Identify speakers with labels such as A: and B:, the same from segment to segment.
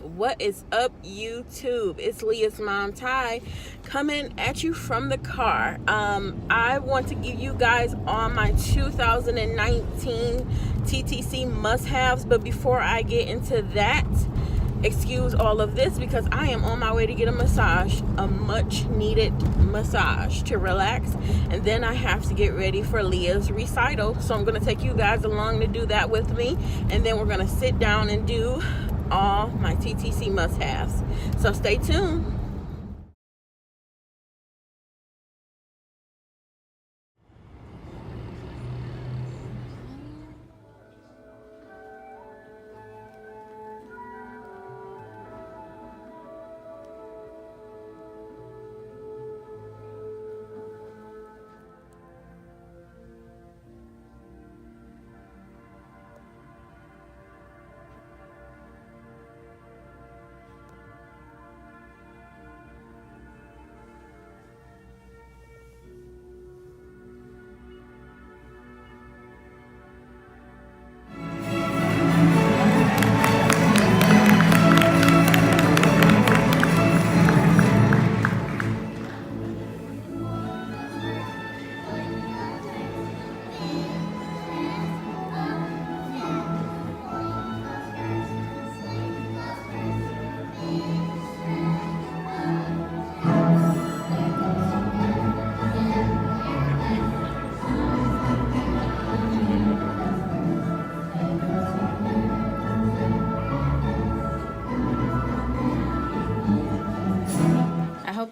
A: What is up, YouTube? It's Leah's mom, Ty, coming at you from the car. I want to give you guys all my 2019 TTC must-haves, but before I get into that, excuse all of this because I am on my way to get a massage, a much needed massage to relax, and then I have to get ready for Leah's recital. So I'm going to take you guys along to do that with me, and then we're going to sit down and do all my TTC must-haves. So stay tuned.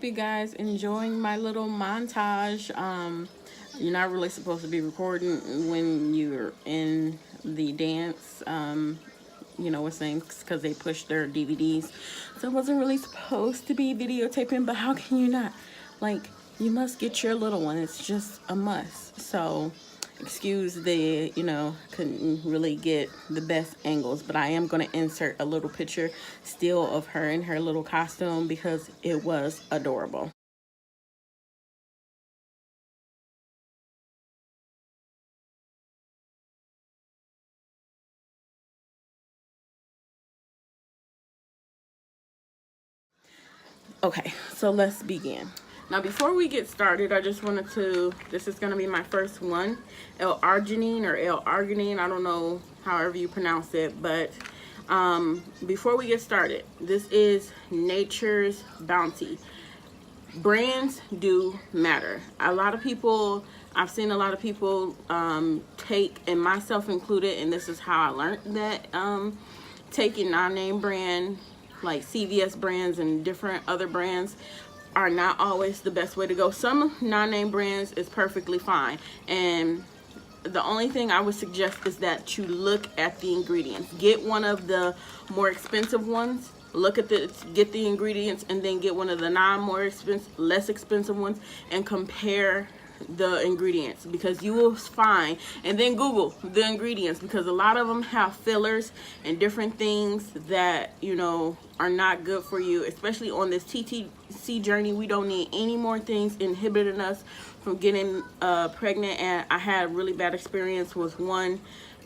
A: You guys enjoying my little montage. You're not really supposed to be recording when you're in the dance, you know what I'm saying, because they pushed their DVDs, so it wasn't really supposed to be videotaping. But how can you not? Like, you must get your little one. It's just a must. So excuse the, couldn't really get the best angles, but I am going to insert a little picture still of her in her little costume because it was adorable. Okay, so let's begin. Now, before we get started, I just wanted to, this is going to be my first one, LArginine or LArginine, I don't know however you pronounce it, but before we get started, this is Nature's Bounty. Brands do matter. A lot of people, I've seen a lot of people take, and myself included, and this is how I learned that taking non-name brand, like CVS brands and different other brands, are not always the best way to go. Some non-name brands is perfectly fine, and the only thing I would suggest is that you look at the ingredients. Get one of the more expensive ones, get the ingredients, and then get one of the less expensive ones and compare the ingredients, because you will find, and then Google the ingredients, because a lot of them have fillers and different things that are not good for you, especially on this TTC journey. We don't need any more things inhibiting us from getting pregnant. And I had a really bad experience with one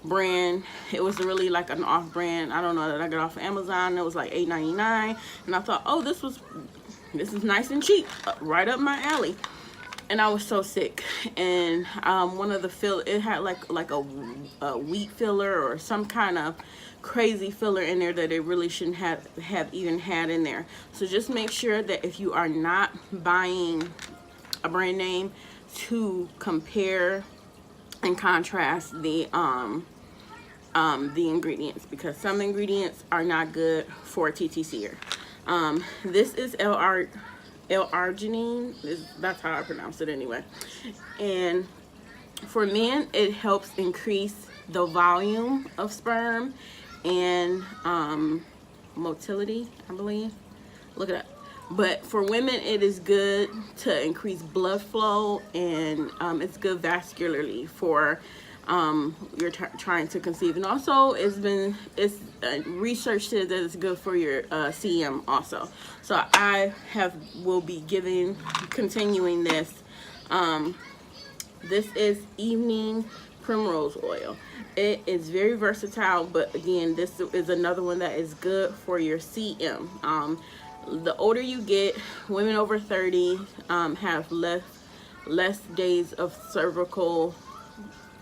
A: brand. It was really like an off brand, I don't know, that I got off of Amazon. It was like $8.99, and I thought, oh, this is nice and cheap, right up my alley. And I was so sick, and one of the it had like a wheat filler or some kind of crazy filler in there that it really shouldn't have even had in there. So just make sure that if you are not buying a brand name, to compare and contrast the ingredients, because some ingredients are not good for a TTCer. This is LArginine, that's how I pronounce it anyway. And for men, it helps increase the volume of sperm and motility, I believe. Look at that. But for women, it is good to increase blood flow, and it's good vascularly for you're trying to conceive. And also it's research says that it's good for your CM also. So I will be continuing this. This is evening Primrose Oil. It is very versatile, but again, this is another one that is good for your CM. The older you get, women over 30 have less days of cervical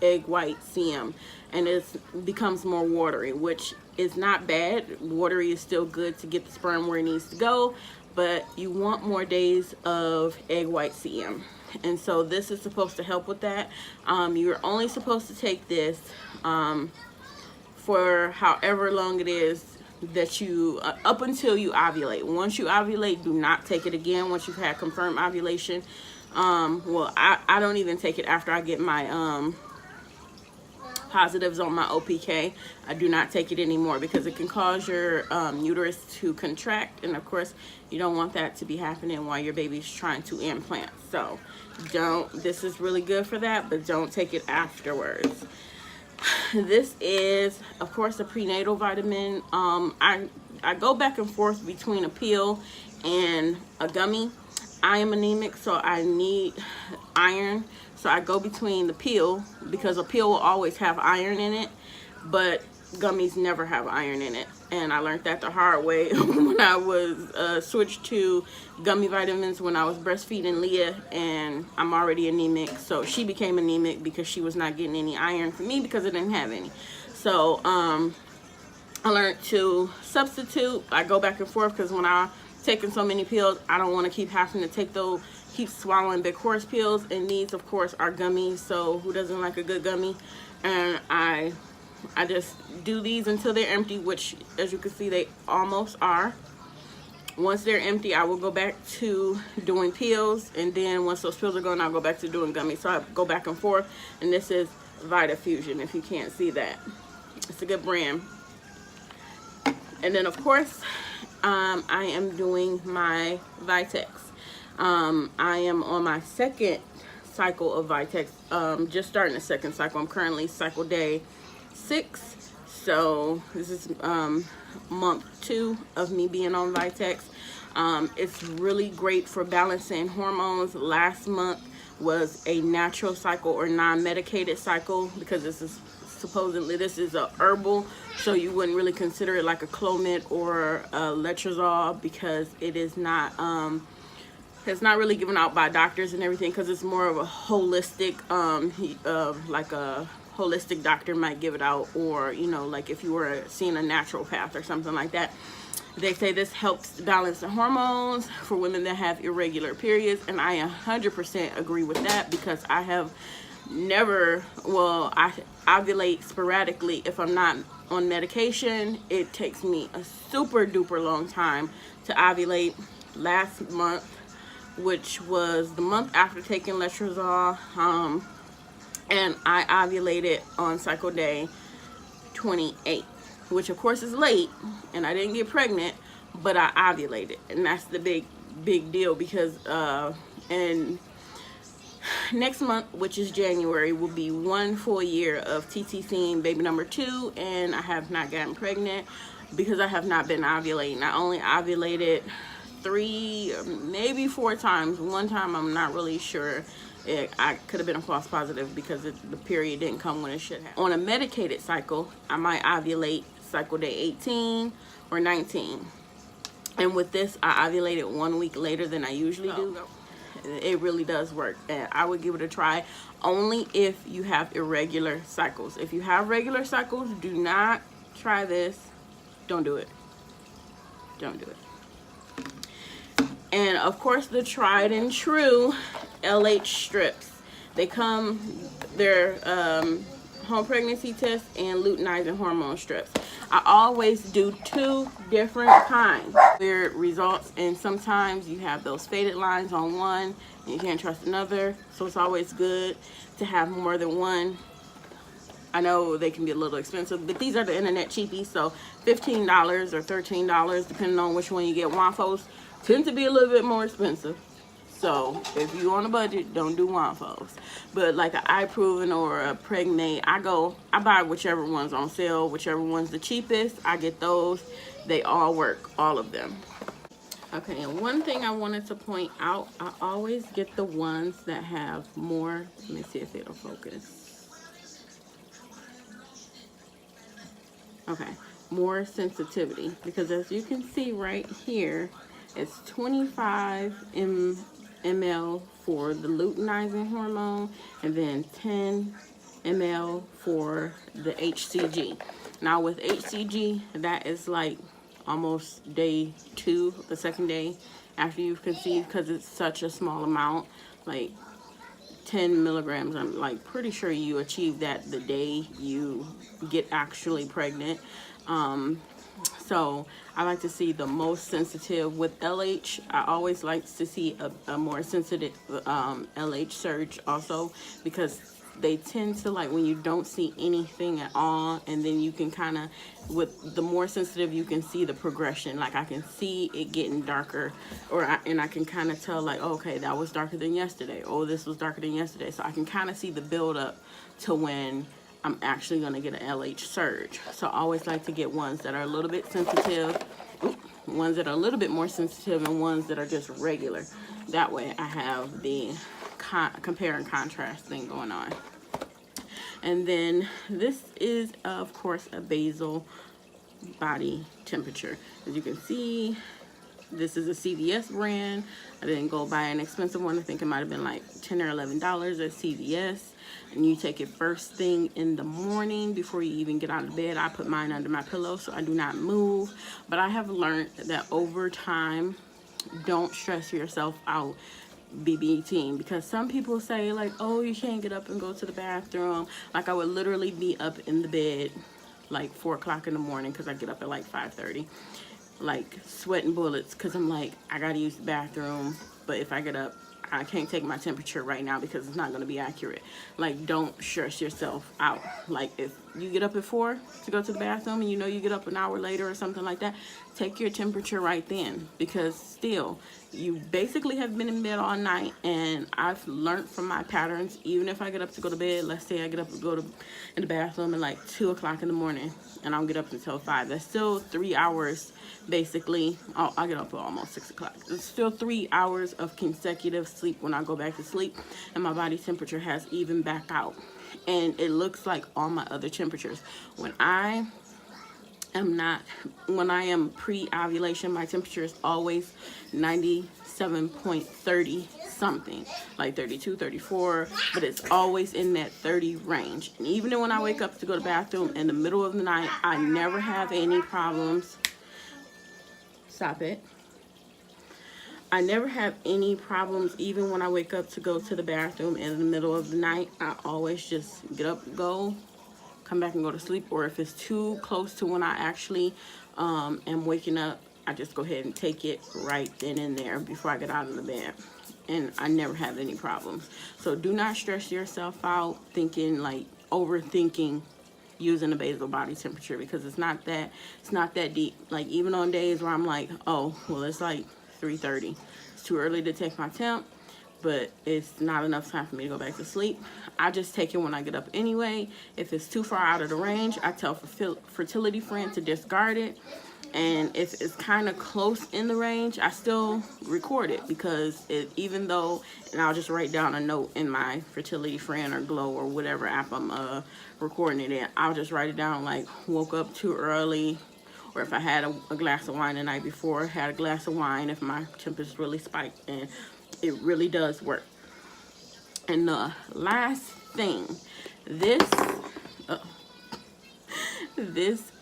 A: egg white CM, and it becomes more watery, which is not bad. Watery is still good to get the sperm where it needs to go, but you want more days of egg white CM, and so this is supposed to help with that. You're only supposed to take this for however long it is that you up until you ovulate. Once you ovulate, do not take it again once you've had confirmed ovulation. Well, I don't even take it after I get my positives on my OPK. I do not take it anymore because it can cause your uterus to contract, and of course you don't want that to be happening while your baby's trying to implant. So this is really good for that, but don't take it afterwards. This is, of course, a prenatal vitamin. I go back and forth between a pill and a gummy. I am anemic, so I need iron. So I go between the pill because a pill will always have iron in it, but gummies never have iron in it. And I learned that the hard way when I was switched to gummy vitamins when I was breastfeeding Leah, and I'm already anemic. So she became anemic because she was not getting any iron from me because I didn't have any. So I learned to substitute. I go back and forth because when I'm taking so many pills, I don't want to keep having to keep swallowing big horse pills, and these of course are gummies, so who doesn't like a good gummy? And I just do these until they're empty, which as you can see they almost are. Once they're empty, I will go back to doing pills, and then once those pills are gone, I'll go back to doing gummies. So I go back and forth, and this is Vita Fusion, if you can't see that. It's a good brand. And then of course I am doing my Vitex. I am on my second cycle of Vitex, just starting the second cycle. I'm currently cycle day 6, so this is month 2 of me being on Vitex. It's really great for balancing hormones. Last month was a natural cycle or non-medicated cycle because this is supposedly a herbal, so you wouldn't really consider it like a Clomid or a letrozole because it is not it's not really given out by doctors and everything, because it's more of a holistic like a holistic doctor might give it out, or you know, like if you were seeing a naturopath or something like that. They say this helps balance the hormones for women that have irregular periods, and I 100% agree with that because I have never, well, I ovulate sporadically if I'm not on medication. It takes me a super duper long time to ovulate. Last month, which was the month after taking letrozole, and I ovulated on cycle day 28, which of course is late, and I didn't get pregnant, but I ovulated, and that's the big deal because and next month, which is January, will be 1 full year of TTCing baby number 2, and I have not gotten pregnant because I have not been ovulating. I only ovulated 3, maybe 4 times. One time I'm not really sure. I could have been a false positive because the period didn't come when it should have. On a medicated cycle, I might ovulate cycle day 18 or 19. And with this, I ovulated 1 week later than I usually do. It really does work, and I would give it a try only if you have irregular cycles. If you have regular cycles, do not try this. Don't do it. Don't do it. And of course, the tried and true LH strips. They come, they're home pregnancy test and luteinizing hormone strips. I always do 2 different kinds. Weird results, and sometimes you have those faded lines on one and you can't trust another, so it's always good to have more than one. I know they can be a little expensive, but these are the internet cheapies, so $15 or $13 depending on which one you get. Waffles tend to be a little bit more expensive. So if you on a budget, don't do Waffles. But like an iProven or a Pregnate, I buy whichever one's on sale, whichever one's the cheapest. I get those. They all work, all of them. Okay, and one thing I wanted to point out, I always get the ones that have more, let me see if it'll focus. Okay, more sensitivity, because as you can see right here, it's 25 ml for the luteinizing hormone, and then 10 ml for the HCG. Now with HCG, that is like almost day 2, the second day after you've conceived, because it's such a small amount, like 10 milligrams. I'm like pretty sure you achieve that the day you get actually pregnant. So I like to see the most sensitive. With LH, I always like to see a more sensitive LH surge also, because they tend to, like, when you don't see anything at all, and then you can kind of, with the more sensitive, you can see the progression. Like I can see it getting darker, and I can kind of tell, like, oh, okay, that was darker than yesterday. Oh, this was darker than yesterday. So I can kind of see the build up to when I'm actually going to get an LH surge. So I always like to get ones that are a little bit sensitive, ones that are a little bit more sensitive, and ones that are just regular. That way I have the compare and contrast thing going on. And then this is, of course, a basal body temperature. As you can see, this is a CVS brand. I didn't go buy an expensive one. I think it might have been like $10 or $11 at CVS. And you take it first thing in the morning before you even get out of bed. I put mine under my pillow so I do not move. But I have learned that over time, don't stress yourself out BB teen, because some people say, like, oh, you can't get up and go to the bathroom. Like, I would literally be up in the bed like 4 o'clock in the morning, because I get up at like 5:30, like sweating bullets, because I'm like, I gotta use the bathroom, but if I get up, I can't take my temperature right now because it's not going to be accurate. Like, don't stress yourself out. Like, if you get up at 4 to go to the bathroom and you know you get up an hour later or something like that, take your temperature right then, because still, you basically have been in bed all night. And I've learned from my patterns, even if I get up to go to bed, let's say I get up to go to in the bathroom at like 2 o'clock in the morning, and I'll get up until 5. That's still 3 hours, basically. I'll get up at almost 6 o'clock. It's still 3 hours of consecutive sleep when I go back to sleep, and my body temperature has even back out. And it looks like all my other temperatures. When I am pre-ovulation, my temperature is always 97.30 something, like 32, 34, but it's always in that 30 range. And even when I wake up to go to the bathroom in the middle of the night, I never have any problems. Stop it. I never have any problems. Even when I wake up to go to the bathroom in the middle of the night, I always just get up, go, come back and go to sleep. Or if it's too close to when I actually am waking up, I just go ahead and take it right then and there before I get out of the bed. And I never have any problems. So do not stress yourself out thinking, like, overthinking using a basal body temperature, because it's not that deep. Like, even on days where I'm like, oh, well, it's like 3:30, it's too early to take my temp, but it's not enough time for me to go back to sleep, I just take it when I get up anyway. If it's too far out of the range, I tell fertility friend to discard it. And if it's kind of close in the range, I still record it, because even though, and I'll just write down a note in my fertility friend or Glow or whatever app I'm recording it in. I'll just write it down, like, woke up too early, or if I had a glass of wine the night before, had a glass of wine if my temperature really spiked. And it really does work. And the last thing, this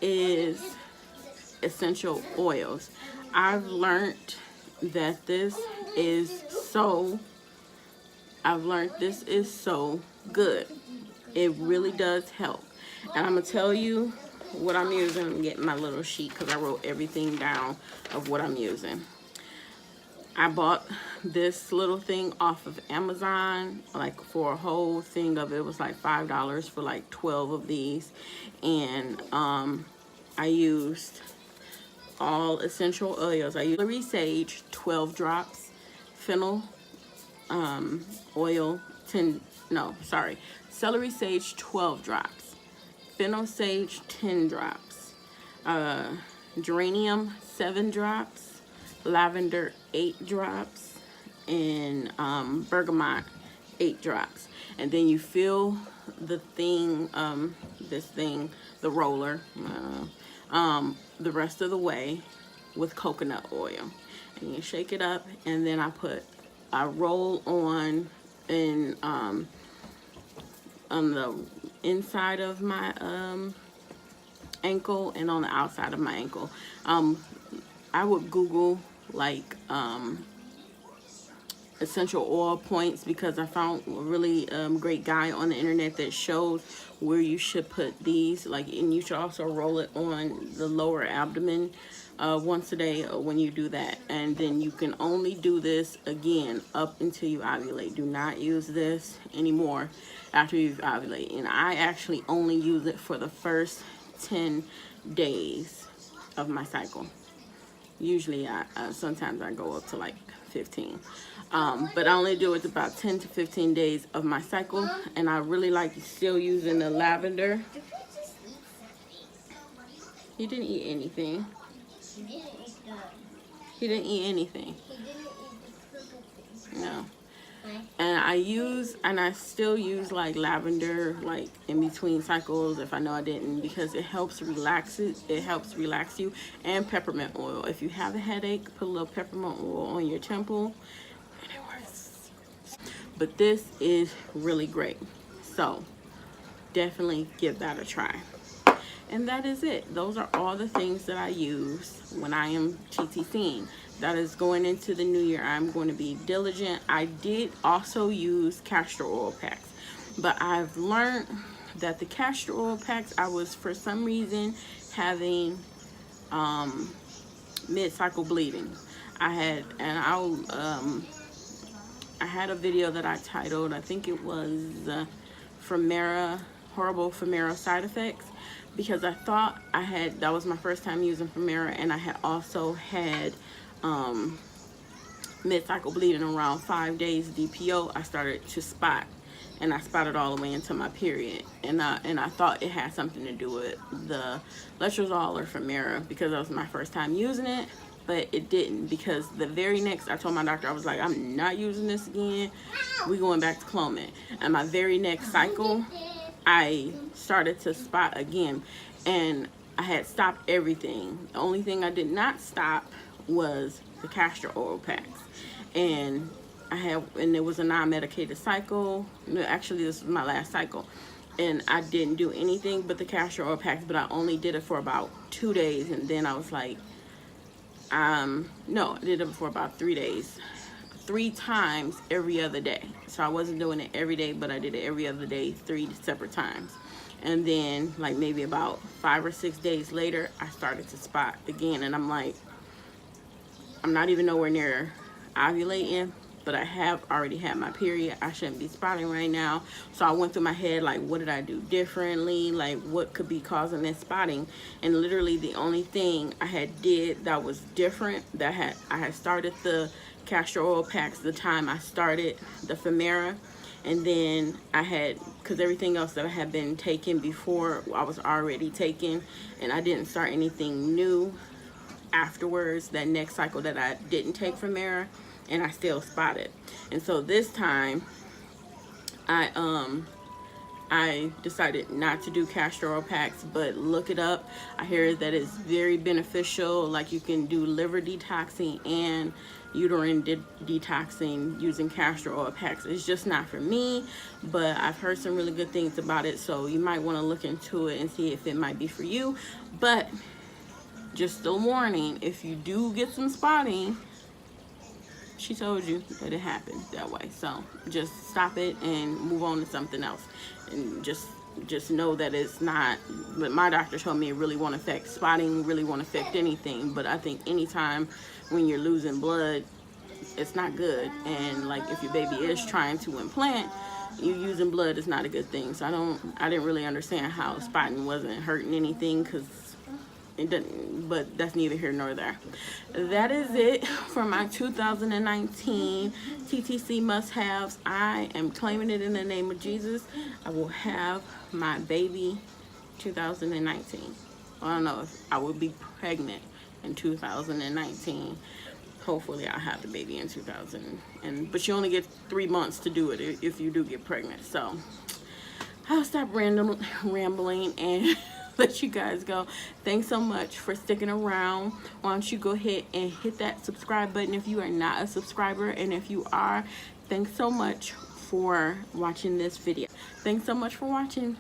A: is essential oils. I've learned this is so good. It really does help. And I'm gonna tell you what I'm using. I'm getting my little sheet because I wrote everything down of what I'm using. I bought this little thing off of Amazon, like for a whole thing of it was like $5 for like 12 of these. And I used all essential oils. I used celery sage 12 drops, fennel oil celery sage 12 drops, fennel sage 10 drops, geranium 7 drops, lavender 8 drops, and bergamot 8 drops. And then you fill the thing, this thing, the roller, the rest of the way with coconut oil. And you shake it up, and then I roll on on the inside of my ankle and on the outside of my ankle. I would Google like essential oil points, because I found a really great guy on the internet that showed where you should put these, like, and you should also roll it on the lower abdomen once a day when you do that. And then you can only do this again up until you ovulate. Do not use this anymore after you've ovulated. And I actually only use it for the first 10 days of my cycle. Usually sometimes I go up to like 15, but I only do it about 10 to 15 days of my cycle. And I really like still using the lavender. He didn't eat anything. He didn't eat anything. No. And I still use like lavender, like in between cycles if I know I didn't, because it helps relax it. It helps relax you. And peppermint oil. If you have a headache, put a little peppermint oil on your temple, and it works. But this is really great. So definitely give that a try. And that is it. Those are all the things that I use when I am TTCing. That is going into the new year. I'm going to be diligent. I did also use castor oil packs, but I've learned that the castor oil packs, I was for some reason having mid-cycle bleeding. I had a video that I titled, I think it was horrible Primrose side effects, because I thought that was my first time using Primrose, and I had also had mid-cycle bleeding around 5 days DPO. I started to spot, and I spotted all the way into my period, and I thought it had something to do with the letrozole or Primrose, because that was my first time using it. But it didn't, because the very next, I told my doctor, I was like, I'm not using this again. We going back to Clomid. And my very next cycle, I started to spot again, and I had stopped everything. The only thing I did not stop was the castor oil packs. And it was a non-medicated cycle. Actually, this was my last cycle, and I didn't do anything but the castor oil packs, but I only did it for about 2 days, and then I was like, no, I did it for about 3 days, 3 times every other day. So I wasn't doing it every day, but I did it every other day, 3 separate times. And then like maybe about 5 or 6 days later, I started to spot again, and I'm like, I'm not even nowhere near ovulating, but I have already had my period. I shouldn't be spotting right now. So I went through my head, like, what did I do differently? Like, what could be causing this spotting? And literally the only thing I had did that was different, I had started the castor oil packs the time I started the Primrose, and then because everything else that I had been taking before, I was already taking, and I didn't start anything new afterwards that next cycle that I didn't take Primrose, and I still spotted. And so this time I decided not to do castor oil packs, but look it up. I hear that it's very beneficial. Like, you can do liver detoxing and uterine detoxing using castor oil packs. It's just not for me, but I've heard some really good things about it, so you might want to look into it and see if it might be for you. But just a warning, if you do get some spotting, she told you that it happened that way. So just stop it and move on to something else. And just know that it's not, but my doctor told me it really won't affect spotting, really won't affect anything. But I think anytime when you're losing blood, it's not good. And like, if your baby is trying to implant, you using blood is not a good thing. So I didn't really understand how spotting wasn't hurting anything, because it doesn't, but that's neither here nor there. That is it for my 2019 TTC must-haves. I am claiming it in the name of Jesus. I will have my baby 2019. I don't know if I will be pregnant in 2019. Hopefully I'll have the baby in 2000. But you only get 3 months to do it if you do get pregnant. So I'll stop rambling and let you guys go. Thanks so much for sticking around. Why don't you go ahead and hit that subscribe button if you are not a subscriber, and if you are, thanks so much for watching this video. Thanks so much for watching.